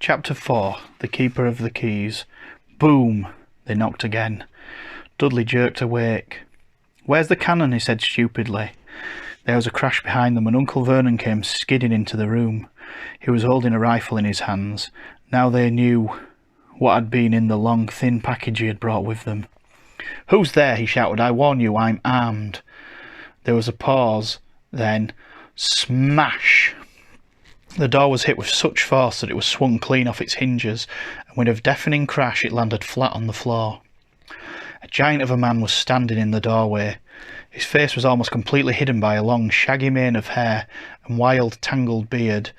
Chapter 4. The Keeper of the Keys. Boom! They knocked again. Dudley jerked awake. "Where's the cannon?" he said stupidly. There was a crash behind them and Uncle Vernon came skidding into the room. He was holding a rifle in his hands. Now they knew what had been in the long, thin package he had brought with them. "Who's there?" he shouted. "I warn you, I'm armed." There was a pause, then smash! The door was hit with such force that it was swung clean off its hinges, and with a deafening crash it landed flat on the floor. A giant of a man was standing in the doorway. His face was almost completely hidden by a long, shaggy mane of hair and wild, tangled beard,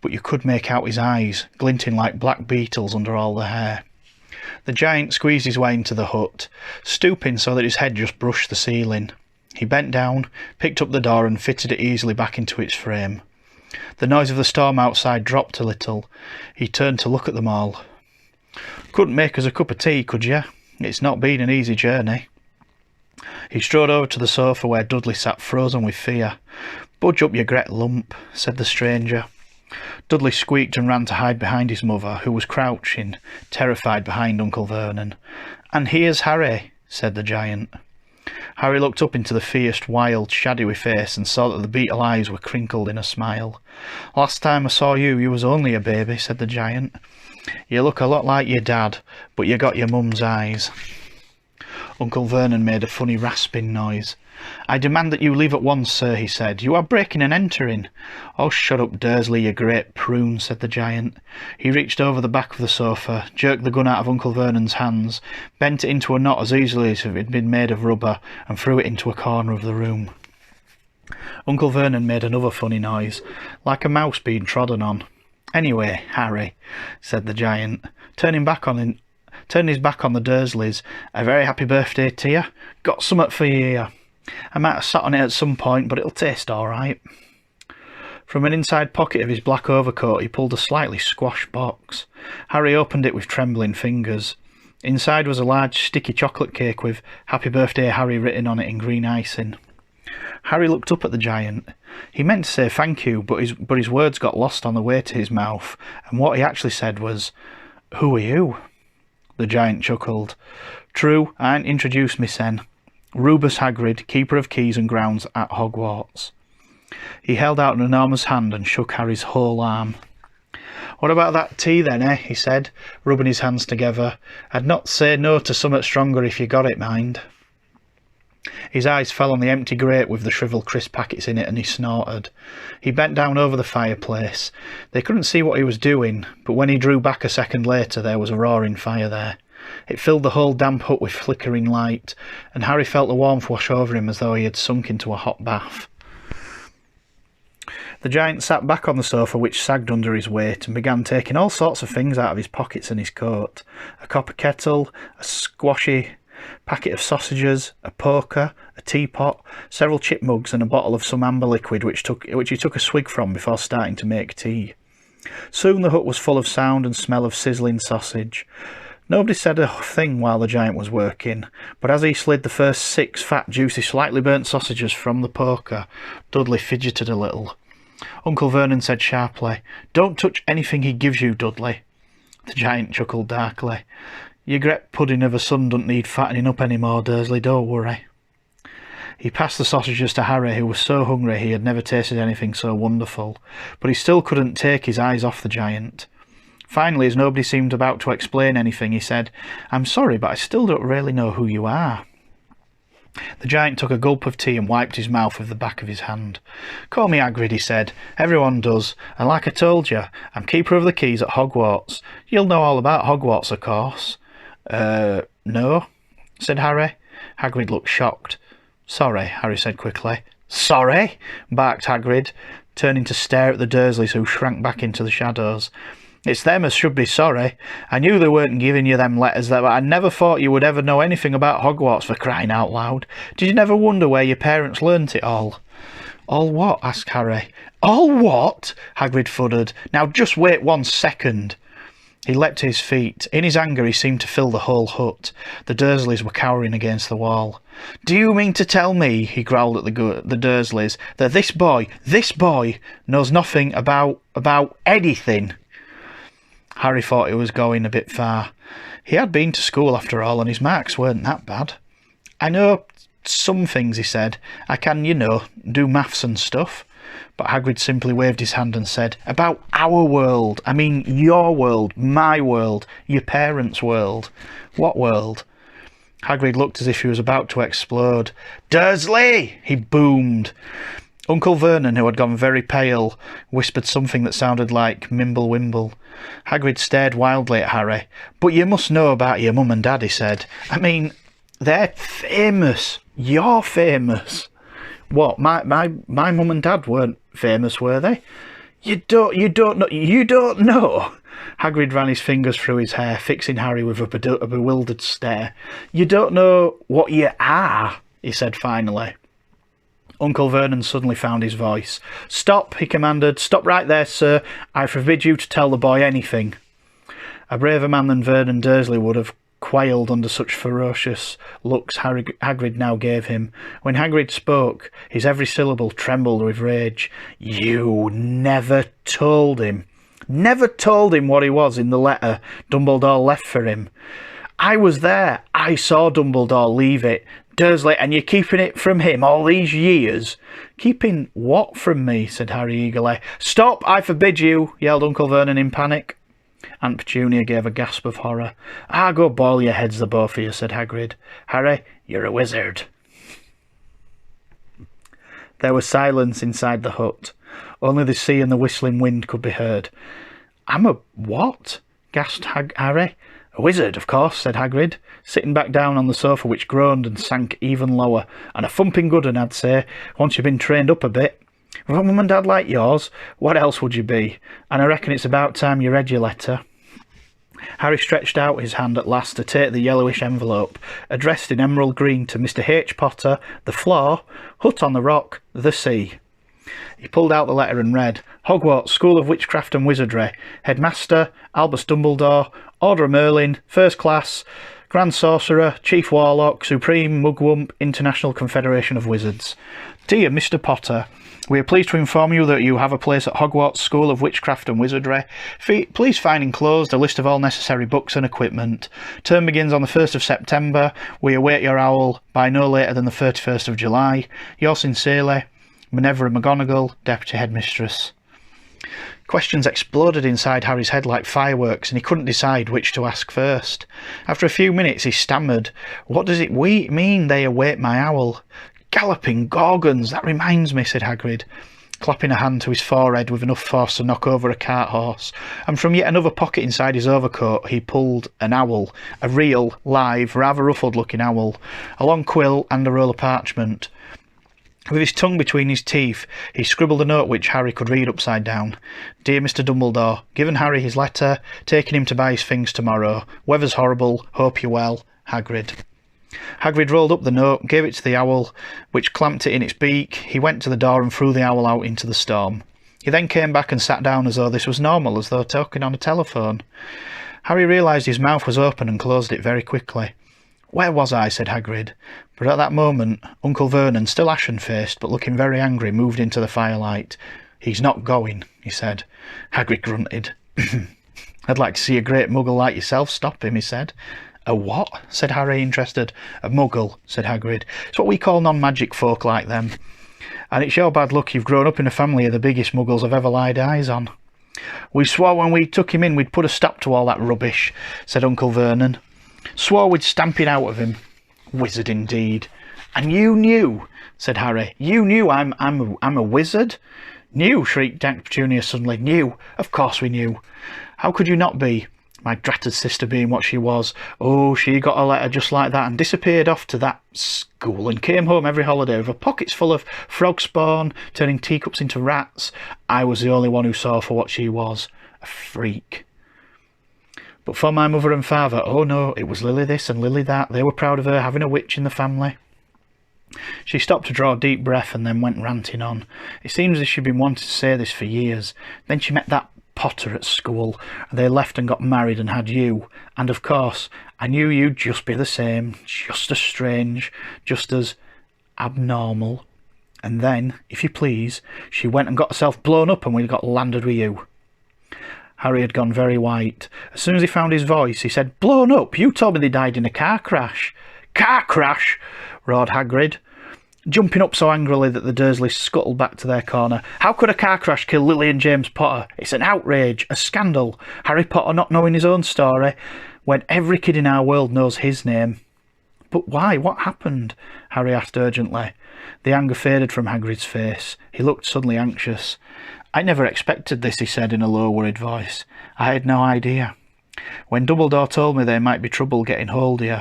but you could make out his eyes, glinting like black beetles under all the hair. The giant squeezed his way into the hut, stooping so that his head just brushed the ceiling. He bent down, picked up the door and fitted it easily back into its frame. The noise of the storm outside dropped a little. He turned to look at them all. "Couldn't make us a cup of tea, could you? It's not been an easy journey." He strode over to the sofa where Dudley sat frozen with fear. "Budge up, you gret lump," said the stranger. Dudley squeaked and ran to hide behind his mother, who was crouching, terrified behind Uncle Vernon. "And here's Harry," said the giant. Harry looked up into the fierce, wild, shadowy face and saw that the beetle eyes were crinkled in a smile. "Last time I saw you, you was only a baby," said the giant. "You look a lot like your dad, but you got your mum's eyes." Uncle Vernon made a funny rasping noise. "I demand that you leave at once, sir," he said. "You are breaking and entering." "Oh, shut up, Dursley, you great prune," said the giant. He reached over the back of the sofa, jerked the gun out of Uncle Vernon's hands, bent it into a knot as easily as if it had been made of rubber, and threw it into a corner of the room. Uncle Vernon made another funny noise, like a mouse being trodden on. "Anyway, Harry," said the giant, turning his back on the Dursleys, "a very happy birthday to you. Got summat for you here. I might have sat on it at some point, but it'll taste all right." From an inside pocket of his black overcoat he pulled a slightly squashed box. Harry opened it with trembling fingers. Inside was a large sticky chocolate cake with "Happy Birthday, Harry" written on it in green icing. Harry looked up at the giant. He meant to say thank you, but his words got lost on the way to his mouth, and what he actually said was, "Who are you?" The giant chuckled. "True, I ain't introduced mysen. Rubus Hagrid, Keeper of Keys and Grounds at Hogwarts." He held out an enormous hand and shook Harry's whole arm. "What about that tea then, eh?" he said, rubbing his hands together. "I'd not say no to summat stronger if you got it, mind." His eyes fell on the empty grate with the shrivelled crisp packets in it, and he snorted. He bent down over the fireplace. They couldn't see what he was doing, but when he drew back a second later there was a roaring fire there. It filled the whole damp hut with flickering light, and Harry felt the warmth wash over him as though he had sunk into a hot bath. The giant sat back on the sofa, which sagged under his weight, and began taking all sorts of things out of his pockets and his coat. A copper kettle, a squashy packet of sausages, a poker, a teapot, several chip mugs and a bottle of some amber liquid which he took a swig from before starting to make tea. Soon the hut was full of sound and smell of sizzling sausage. Nobody said a thing while the giant was working, but as he slid the first 6 fat, juicy, slightly burnt sausages from the poker, Dudley fidgeted a little. Uncle Vernon said sharply, "Don't touch anything he gives you, Dudley." The giant chuckled darkly. "Your gret pudding of a son doesn't need fattening up any more, Dursley, don't worry." He passed the sausages to Harry, who was so hungry he had never tasted anything so wonderful, but he still couldn't take his eyes off the giant. Finally, as nobody seemed about to explain anything, he said, "I'm sorry, but I still don't really know who you are." The giant took a gulp of tea and wiped his mouth with the back of his hand. "Call me Hagrid," he said. "Everyone does, and like I told you, I'm Keeper of the Keys at Hogwarts. You'll know all about Hogwarts, of course." No," said Harry. Hagrid looked shocked. "Sorry," Harry said quickly. "Sorry?" barked Hagrid, turning to stare at the Dursleys, who shrank back into the shadows. "It's them as should be sorry. I knew they weren't giving you them letters, but I never thought you would ever know anything about Hogwarts, for crying out loud. Did you never wonder where your parents learnt it all?" "All what?" asked Harry. "All what?" Hagrid fuddered. "Now just wait 1 second." He leapt to his feet. In his anger he seemed to fill the whole hut. The Dursleys were cowering against the wall. "Do you mean to tell me," he growled at the Dursleys, "that this boy knows nothing about anything?" Harry thought he was going a bit far. He had been to school after all, and his marks weren't that bad. I know some things, he said. I can, do maths and stuff. But Hagrid simply waved his hand and said, about our world. I mean your world, my world, your parents' world. What world? Hagrid looked as if he was about to explode. Dursley! He boomed. Uncle Vernon, who had gone very pale, whispered something that sounded like Mimble Wimble. Hagrid stared wildly at Harry. But you must know about your mum and dad, he said. I mean, they're famous. You're famous. What? My mum and dad weren't famous, were they? You don't know. Hagrid ran his fingers through his hair, fixing Harry with a bewildered stare. You don't know what you are, he said finally. Uncle Vernon suddenly found his voice. Stop, he commanded. Stop right there, sir. I forbid you to tell the boy anything. A braver man than Vernon Dursley would have quailed under such ferocious looks Hagrid now gave him. When Hagrid spoke, his every syllable trembled with rage. You never told him. Never told him what he was in the letter Dumbledore left for him. I was there. I saw Dumbledore leave it. Dursley, and you're keeping it from him all these years? Keeping what from me? Said Harry eagerly. Stop, I forbid you, yelled Uncle Vernon in panic. Aunt Petunia gave a gasp of horror. Go boil your heads, the both of you, said Hagrid. Harry, you're a wizard. There was silence inside the hut. Only the sea and the whistling wind could be heard. I'm a what? Gasped Harry. A wizard, of course, said Hagrid, sitting back down on the sofa, which groaned and sank even lower. And a thumping good un, I'd say, once you've been trained up a bit. With a mum and dad like yours, what else would you be? And I reckon it's about time you read your letter. Harry stretched out his hand at last to take the yellowish envelope, addressed in emerald green to Mr. H. Potter, the floor, hut on the rock, the sea. He pulled out the letter and read, Hogwarts, School of Witchcraft and Wizardry, Headmaster, Albus Dumbledore, Order of Merlin, First Class, Grand Sorcerer, Chief Warlock, Supreme Mugwump, International Confederation of Wizards. Dear Mr. Potter, we are pleased to inform you that you have a place at Hogwarts School of Witchcraft and Wizardry. Please find enclosed a list of all necessary books and equipment. Term begins on the 1st of September. We await your owl by no later than the 31st of July. Yours sincerely, Minerva McGonagall, Deputy Headmistress. Questions exploded inside Harry's head like fireworks, and he couldn't decide which to ask first. After a few minutes he stammered, What does it mean they await my owl? Galloping Gorgons, that reminds me, said Hagrid, clapping a hand to his forehead with enough force to knock over a cart horse, and from yet another pocket inside his overcoat he pulled an owl, a real, live, rather ruffled-looking owl, a long quill and a roll of parchment. With his tongue between his teeth, he scribbled a note which Harry could read upside down. Dear Mr. Dumbledore, given Harry his letter, taking him to buy his things tomorrow. Weather's horrible, hope you're well, Hagrid. Hagrid rolled up the note, gave it to the owl, which clamped it in its beak. He went to the door and threw the owl out into the storm. He then came back and sat down as though this was normal, as though talking on a telephone. Harry realised his mouth was open and closed it very quickly. Where was I? Said Hagrid. But at that moment, Uncle Vernon, still ashen-faced but looking very angry, moved into the firelight. He's not going, he said. Hagrid grunted. I'd like to see a great muggle like yourself stop him, he said. A what? Said Harry, interested. A muggle, said Hagrid. It's what we call non-magic folk like them. And it's your bad luck you've grown up in a family of the biggest muggles I've ever laid eyes on. We swore when we took him in we'd put a stop to all that rubbish, said Uncle Vernon. Swore we'd stamp it out of him. Wizard indeed. And you knew, said Harry. You knew I'm a wizard? Knew, shrieked Aunt Petunia suddenly. Knew. Of course we knew. How could you not be? My dratted sister being what she was. Oh, she got a letter just like that and disappeared off to that school and came home every holiday with her pockets full of frog spawn, turning teacups into rats. I was the only one who saw for what she was. A freak. But for my mother and father, oh no, it was Lily this and Lily that. They were proud of her having a witch in the family. She stopped to draw a deep breath and then went ranting on. It seems as if she'd been wanting to say this for years. Then she met that Potter at school, and they left and got married and had you. And of course, I knew you'd just be the same, just as strange, just as abnormal. And then, if you please, she went and got herself blown up and we got landed with you. Harry had gone very white. As soon as he found his voice, he said, "Blown up? You told me they died in a car crash." "Car crash?" roared Hagrid, jumping up so angrily that the Dursleys scuttled back to their corner. "How could a car crash kill Lily and James Potter? It's an outrage, a scandal. Harry Potter not knowing his own story, when every kid in our world knows his name." "But why? What happened?" Harry asked urgently. The anger faded from Hagrid's face. He looked suddenly anxious. "I never expected this," he said in a low, worried voice. "I had no idea. When Dumbledore told me there might be trouble getting hold of you,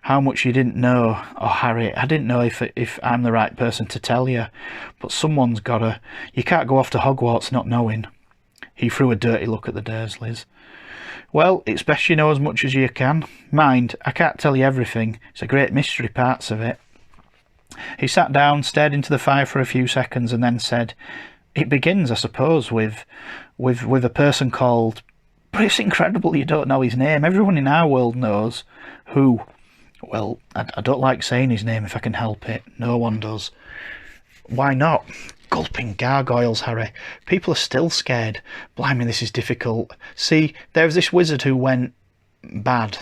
how much you didn't know. Oh, Harry, I didn't know if I'm the right person to tell you. But someone's gotta. You can't go off to Hogwarts not knowing." He threw a dirty look at the Dursleys. "Well, it's best you know as much as you can. Mind, I can't tell you everything. It's a great mystery, parts of it." He sat down, stared into the fire for a few seconds, and then said, "It begins, I suppose, with a person called... But it's incredible you don't know his name. Everyone in our world knows." "Who?" "Well, I don't like saying his name if I can help it. No one does." "Why not?" "Gulping gargoyles, Harry. People are still scared. Blimey, this is difficult. See, there's this wizard who went... bad.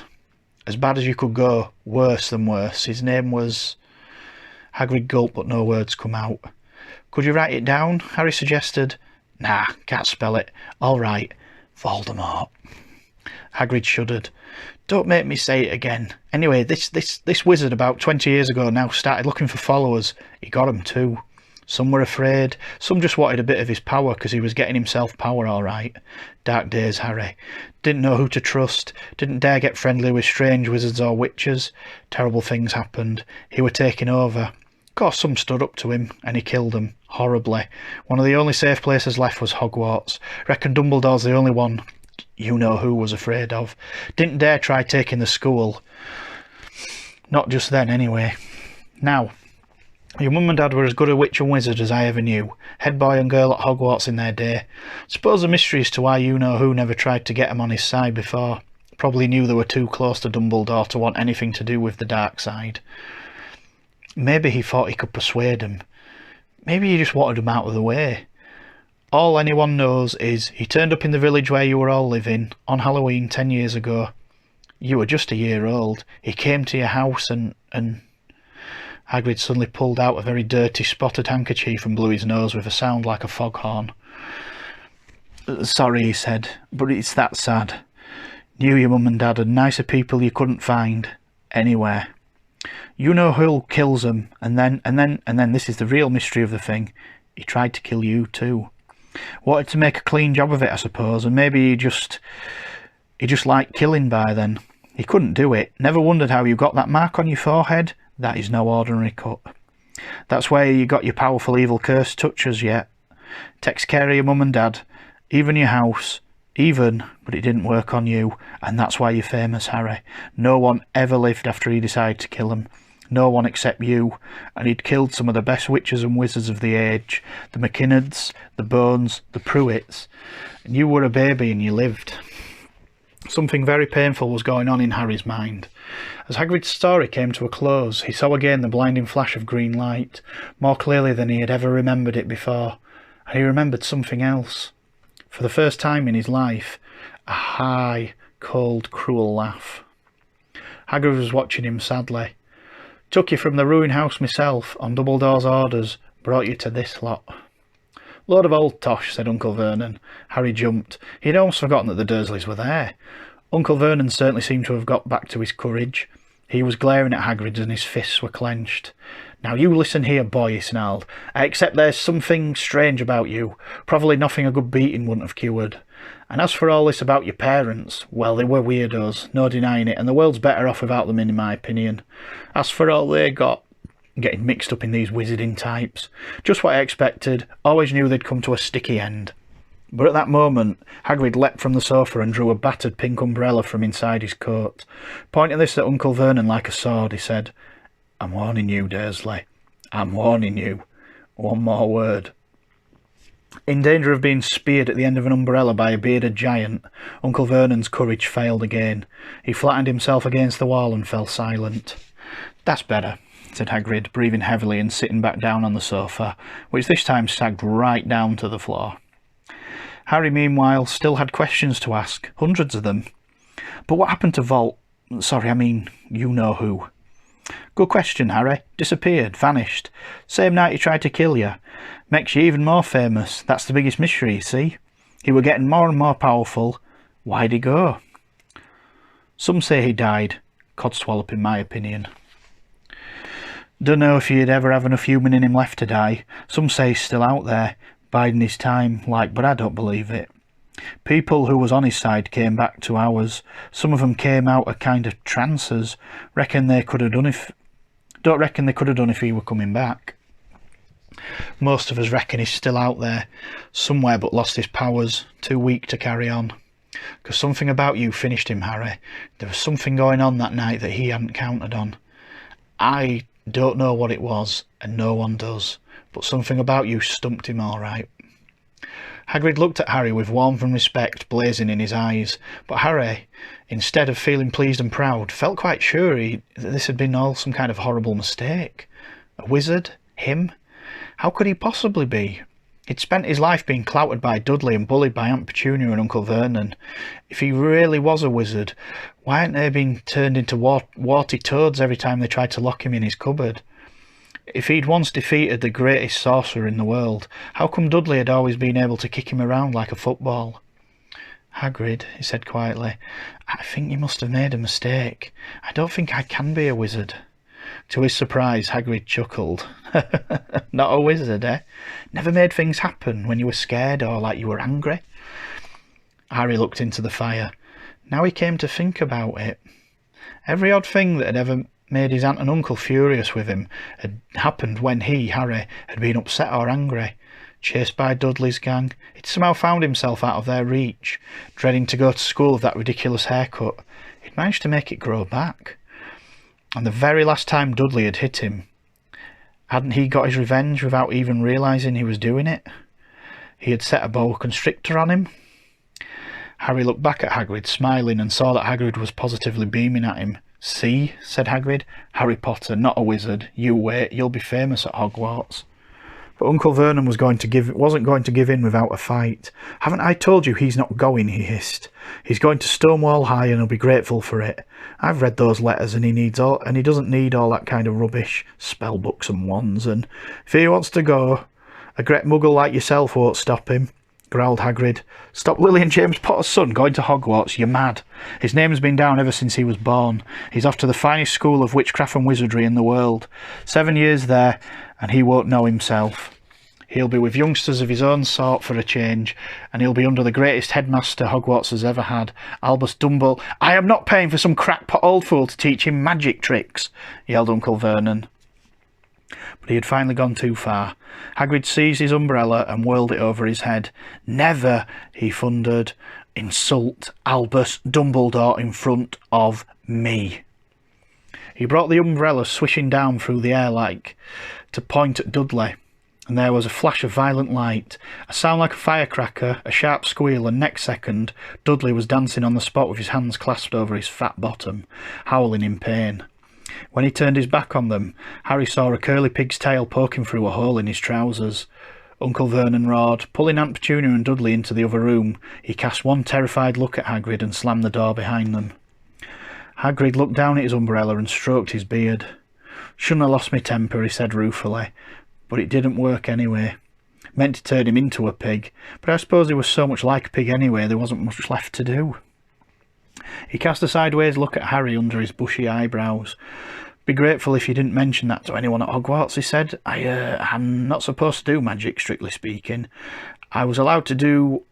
As bad as you could go. Worse than worse. His name was..." Hagrid gulped, but no words come out. "Could you write it down?" Harry suggested. "Nah, can't spell it." "All right. Voldemort." Hagrid shuddered. "Don't make me say it again. Anyway, this wizard about 20 years ago now started looking for followers. He got 'em too. Some were afraid, some just wanted a bit of his power because he was getting himself power all right. Dark days, Harry. Didn't know who to trust, didn't dare get friendly with strange wizards or witches. Terrible things happened. He were taking over. Of course some stood up to him, and he killed them. Horribly. One of the only safe places left was Hogwarts. Reckon Dumbledore's the only one you know who was afraid of. Didn't dare try taking the school. Not just then, anyway. Now, your mum and dad were as good a witch and wizard as I ever knew. Head boy and girl at Hogwarts in their day. Suppose the mystery as to why you know who never tried to get 'em on his side before. Probably knew they were too close to Dumbledore to want anything to do with the dark side. Maybe he thought he could persuade 'em. Maybe he just wanted 'em out of the way. All anyone knows is he turned up in the village where you were all living on Halloween 10 years ago. You were just a year old. He came to your house and... Hagrid suddenly pulled out a very dirty spotted handkerchief and blew his nose with a sound like a foghorn. "Sorry," he said, "but it's that sad. Knew your mum and dad and nicer people you couldn't find anywhere. You know who kills them, and then this is the real mystery of the thing. He tried to kill you too. Wanted to make a clean job of it, I suppose, and maybe he just liked killing by then. He couldn't do it. Never wondered how you got that mark on your forehead? That is no ordinary cut. That's where you got your powerful evil curse touches yet. Takes care of your mum and dad, even your house, but it didn't work on you, and that's why you're famous, Harry. No one ever lived after he decided to kill him. No one except you, and he'd killed some of the best witches and wizards of the age, the McKinnards, the Bones, the Pruitts, and you were a baby and you lived." Something very painful was going on in Harry's mind. As Hagrid's story came to a close, he saw again the blinding flash of green light, more clearly than he had ever remembered it before, and he remembered something else. For the first time in his life, a high, cold, cruel laugh. Hagrid was watching him sadly. "Took you from the ruined house myself, on Dumbledore's orders, brought you to this lot." "Load of old tosh," said Uncle Vernon. Harry jumped. He had almost forgotten that the Dursleys were there. Uncle Vernon certainly seemed to have got back to his courage. He was glaring at Hagrid and his fists were clenched. "Now you listen here, boy," he snarled. "I accept there's something strange about you. Probably nothing a good beating wouldn't have cured. And as for all this about your parents, well, they were weirdos, no denying it, and the world's better off without them in my opinion. As for all they got, getting mixed up in these wizarding types, just what I expected, always knew they'd come to a sticky end." But at that moment, Hagrid leapt from the sofa and drew a battered pink umbrella from inside his coat. Pointing this at Uncle Vernon like a sword, he said, "I'm warning you, Dursley. I'm warning you. One more word." In danger of being speared at the end of an umbrella by a bearded giant, Uncle Vernon's courage failed again. He flattened himself against the wall and fell silent. "That's better," said Hagrid, breathing heavily and sitting back down on the sofa, which this time sagged right down to the floor. Harry, meanwhile, still had questions to ask, hundreds of them. But what happened to you know who? Good question, Harry. Disappeared, vanished. Same night he tried to kill you. Makes you even more famous. That's the biggest mystery, you see. He were getting more and more powerful. Why'd he go? Some say he died. Codswallop, in my opinion. Don't know if he'd ever have enough human in him left to die. Some say he's still out there, biding his time, but I don't believe it. People who was on his side came back to ours. Some of them came out a kind of trances. Don't reckon they could have done if he were coming back. Most of us reckon he's still out there, somewhere, but lost his powers, too weak to carry on. 'Cause something about you finished him, Harry. There was something going on that night that he hadn't counted on. I don't know what it was, and no one does, but something about you stumped him all right. Hagrid looked at Harry with warmth and respect blazing in his eyes, but Harry, instead of feeling pleased and proud, felt quite sure that this had been all some kind of horrible mistake. A wizard? Him? How could he possibly be? He'd spent his life being clouted by Dudley and bullied by Aunt Petunia and Uncle Vernon. If he really was a wizard, why hadn't they been turned into warty toads every time they tried to lock him in his cupboard? If he'd once defeated the greatest sorcerer in the world, how come Dudley had always been able to kick him around like a football? Hagrid, he said quietly, I think you must have made a mistake. I don't think I can be a wizard. To his surprise, Hagrid chuckled. Not a wizard, eh? Never made things happen when you were scared or like you were angry? Harry looked into the fire. Now he came to think about it. Every odd thing that had ever made his aunt and uncle furious with him had happened when he, Harry, had been upset or angry. Chased by Dudley's gang, he'd somehow found himself out of their reach, dreading to go to school with that ridiculous haircut. He'd managed to make it grow back. And the very last time Dudley had hit him, hadn't he got his revenge without even realising he was doing it? He had set a boa constrictor on him. Harry looked back at Hagrid, smiling, and saw that Hagrid was positively beaming at him. See, said Hagrid, Harry Potter, not a wizard. You wait, you'll be famous at Hogwarts. But Uncle Vernon wasn't going to give in without a fight. Haven't I told you he's not going, he hissed. He's going to Stonewall High and he'll be grateful for it. I've read those letters and he doesn't need all that kind of rubbish, spell books and wands, and if he wants to go, a great muggle like yourself won't stop him, growled Hagrid. Stop Lily and James Potter's son going to Hogwarts, you're mad. His name's been down ever since he was born. He's off to the finest school of witchcraft and wizardry in the world. 7 years there, and he won't know himself. He'll be with youngsters of his own sort for a change, and he'll be under the greatest headmaster Hogwarts has ever had, Albus Dumbledore. I am not paying for some crackpot old fool to teach him magic tricks, yelled Uncle Vernon. But he had finally gone too far. Hagrid seized his umbrella and whirled it over his head. Never, he thundered, insult Albus Dumbledore in front of me. He brought the umbrella swishing down through the air to point at Dudley, and there was a flash of violent light, a sound like a firecracker, a sharp squeal, and next second Dudley was dancing on the spot with his hands clasped over his fat bottom, howling in pain. When he turned his back on them, Harry saw a curly pig's tail poking through a hole in his trousers. Uncle Vernon roared. Pulling Aunt Petunia and Dudley into the other room, he cast one terrified look at Hagrid and slammed the door behind them. Hagrid looked down at his umbrella and stroked his beard. Shouldn't have lost my temper, he said ruefully, but it didn't work anyway. Meant to turn him into a pig, but I suppose he was so much like a pig anyway there wasn't much left to do. He cast a sideways look at Harry under his bushy eyebrows. Be grateful if you didn't mention that to anyone at Hogwarts, he said. I'm not supposed to do magic, strictly speaking. I was allowed to do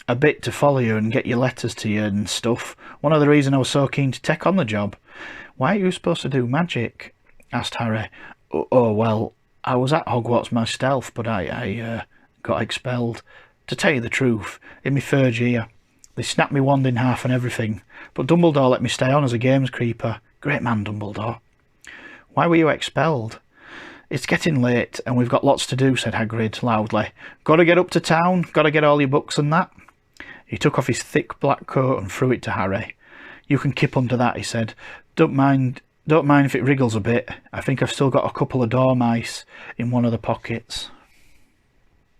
a bit to follow you and get your letters to you and stuff. One of the reasons I was so keen to take on the job. Why are you supposed to do magic? Asked Harry. Oh, well, I was at Hogwarts myself, but I got expelled. To tell you the truth, in my third year, they snapped me wand in half and everything, but Dumbledore let me stay on as a games creeper. Great man, Dumbledore. Why were you expelled? It's getting late, and we've got lots to do, said Hagrid loudly. Gotta get up to town, gotta get all your books and that. He took off his thick black coat and threw it to Harry. You can kip under that, he said. Don't mind if it wriggles a bit. I think I've still got a couple of dormice in one of the pockets.